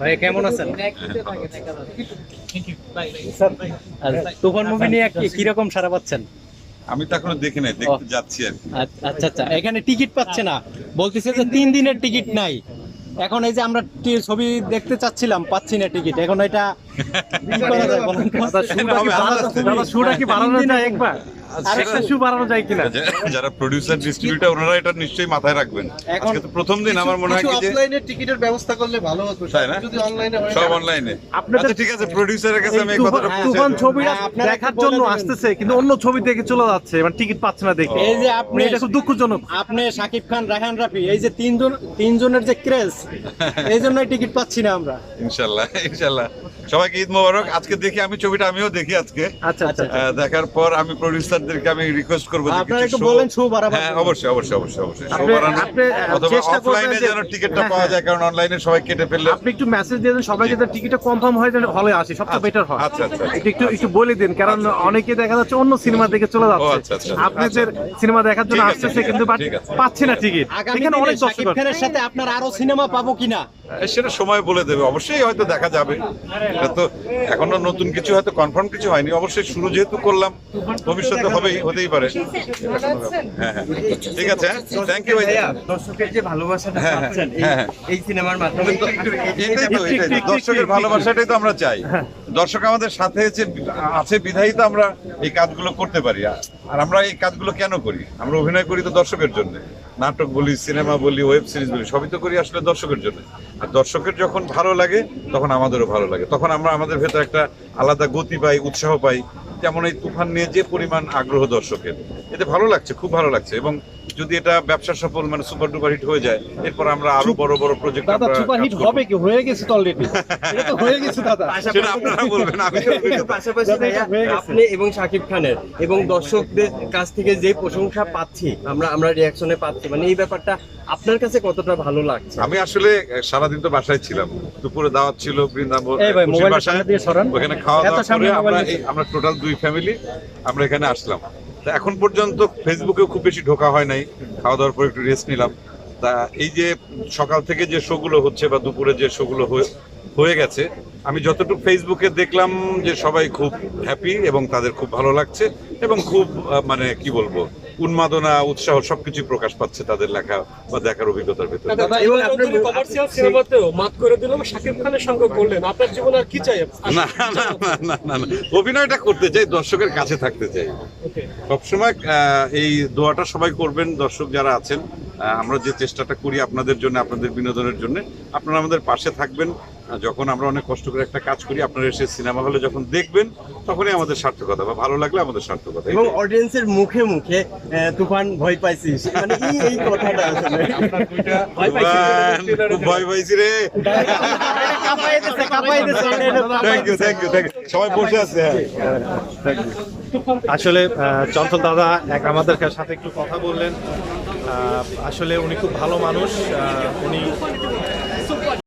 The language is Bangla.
ভাই কেমন আছেন? তুফান মুভি নিয়ে কিরকম সারা পাচ্ছেন? আমি তো এখনো দেখি নাই, দেখতে যাচ্ছি আর কি। আচ্ছা আচ্ছা, এখানে টিকিট পাচ্ছে না, বলতেছে যে 3 দিনের টিকিট নাই। এখন এই যে আমরা ছবি দেখতে চাচ্ছিলাম, পাচ্ছি না টিকিট। এখন এটা কি করা যায় বলেন? শুটা কি বাড়ানো যায় একবার? আরেকটা শু বাড়ানো যায় কিনা? যারা প্রোডিউসার ডিস্ট্রিবিউটর ওনারা এটা নিশ্চয়ই মাথায় রাখবেন। আজকে তো প্রথম দিন, আমার মনে হয় যে অফলাইনে টিকিটের ব্যবস্থা করলে ভালো হতো। তাই না? যদি অনলাইনে হয়, সব অনলাইনে। আচ্ছা ঠিক আছে, প্রোডিউসারের কাছে আমি এই কথাটা তুফান পৌঁছে ছবিটা দেখার জন্য আসতেছে, কিন্তু অন্য ছবি দেখে চলে যাচ্ছে, মানে টিকিট পাচ্ছে না দেখে। এই যে আপনি, এটা খুব দুঃখজনক। আপনি শাকিব খান, রায়হান রাফি, এই যে তিনজনের যে ক্রেজ, এই জন্যই টিকিট পাচ্ছি না আমরা। ইনশাআল্লাহ ইনশাআল্লাহ। সবাইকে ঈদ মোবারক। আজকে দেখি, আমি ছবিটা আমিও দেখি আজকে। আচ্ছা আচ্ছা, দেখার পর আমি প্রোডিউসারদেরকে আমি রিকোয়েস্ট করব যে আপনারা একটু বলেন শো বাড়াবার। হ্যাঁ অবশ্যই অবশ্যই অবশ্যই অবশ্যই শো আপনি বাড়ানো, অথবা চেষ্টা করবেন অফলাইনে যে যেন টিকিটটা পাওয়া যায়, কারণ অনলাইনে সবাই কেটে ফেললে। আপনি একটু মেসেজ দিয়ে দেন সবাইকে, যে টিকিটটা কনফার্ম হয় যেন হলে আসে, সবচেয়ে বেটার হয়। আচ্ছা আচ্ছা একটু বলে দিন, কারণ অনেকে দেখা যাচ্ছে অন্য সিনেমা দেখে চলে ও, যাচ্ছে। আচ্ছা, আচ্ছা। আপনাদের সিনেমা দেখার জন্য ঠিক আছে, আসতেছে, কিন্তু ঠিক আছে। পাচ্ছে না টিকিট। আগামী এখানে দিনে অনেক দর্শক শাকিব খানের সাথে আপনার আরো সিনেমা পাবো কিনা সেটা সময় বলে দেবে, অবশ্যই হয়তো দেখা যাবে। এটা তো এখনো নতুন কিছু, হয়তো কনফার্ম কিছু হয়নি। অবশ্যই শুরু যেহেতু করলাম, ভবিষ্যতে হতেই পারে। হ্যাঁ হ্যাঁ ঠিক আছে, থ্যাংক ইউ ভাইয়া। দর্শকের যে ভালোবাসাটা পাচ্ছেন এই সিনেমার মাধ্যমে, এটাই তো দর্শকের ভালোবাসাটাই তো আমরা চাই। দর্শক আমাদের সাথে আছে বিধায়ী তো আমরা এই কাজগুলো করতে পারি। আর আমরা এই কাজগুলো কেন করি? আমরা অভিনয় করি তো দর্শকের জন্য। নাটক বলি, সিনেমা বলি, ওয়েব সিরিজ বলি, সবই তো করি আসলে দর্শকের জন্য। আর দর্শকের যখন ভালো লাগে তখন আমাদেরও ভালো লাগে, তখন আমরা আমাদের ভেতর একটা আলাদা গতি পাই, উৎসাহ পাই। যেমন এই তুফান নিয়ে যে পরিমাণ আগ্রহ দর্শকের, এতে ভালো লাগছে, খুব ভালো লাগছে। এবং যদি এটা ব্যবসা সফল, মানে সুপার ডুপার হিট হয়ে যায়, এরপর আমরা আরো বড় বড় প্রজেক্ট দাদা সুপার হিট হবে কি? হয়ে গেছে তো অলরেডি, এটা তো হয়ে গেছে দাদা। সেটা আপনারা বলবেন, আমি তো বলি না। পাশাপাশি আপনি এবং শাকিব খানের এবং দর্শকদের কাছ থেকে যে প্রশংসা পাচ্ছি, আমরা রিয়াকশনে পাচ্ছি, মানে এই ব্যাপারটা আপনার কাছে কতটা ভালো লাগছে? আমি আসলে সারাদিন তো বাসায় ছিলাম, দুপুরে দাওয়াত ছিল বৃন্দাবন বাসায়, ওখানে খাওয়া দাওয়া করে আমরা টোটাল 2 ফ্যামিলি আমরা এখানে আসলাম। তো এখন পর্যন্ত ফেসবুকেও খুব বেশি ঢোকা হয় নাই, খাওয়া দাওয়ার পর একটু রেস্ট নিলাম। তা এই যে সকাল থেকে যে শোগুলো হচ্ছে বা দুপুরে যে শোগুলো হয়ে গেছে, আমি যতটুকু ফেসবুকে দেখলাম যে সবাই খুব হ্যাপি এবং তাদের খুব ভালো লাগছে এবং খুব মানে কি বলবো, উন্মাদনা উৎসাহ সবকিছু প্রকাশ পাচ্ছে তাদের লেখা বা দেখার অভিজ্ঞতার ভিতরে। এবং আপনার কমার্শিয়াল সিনেমাতেও মাত করে দিল, শাকিব খানের সঙ্গে করলেন, আপনার জীবনে আর কি চাই? না না না না না না, অভিনয়টা করতে চাই, দর্শকের কাছে থাকতে চাই সবসময়। এই দোয়াটা সবাই করবেন, দর্শক যারা আছেন। আমরা যে চেষ্টাটা করি আপনাদের জন্য, আপনাদের বিনোদনের জন্য, আপনারা আমাদের পাশে থাকবেন। যখন আমরা অনেক কষ্ট করে একটা কাজ করি, আপনারা এসে সিনেমা হলে যখন দেখবেন, তখনই আমাদের সার্থকতা, বা ভালো লাগলে আমাদের সার্থকতা। এবং অডিয়েন্সের মুখে মুখে তুফান ভয় পাইছিস, মানে এই কথাটা আসলে খুব ভয় পাইছি রে। Thank you thank you thank you, সবাই বসে আছে। আসলে চঞ্চল দাদা আমাদের সাথে একটু কথা বললেন। আসলে উনি খুব ভালো মানুষ, উনি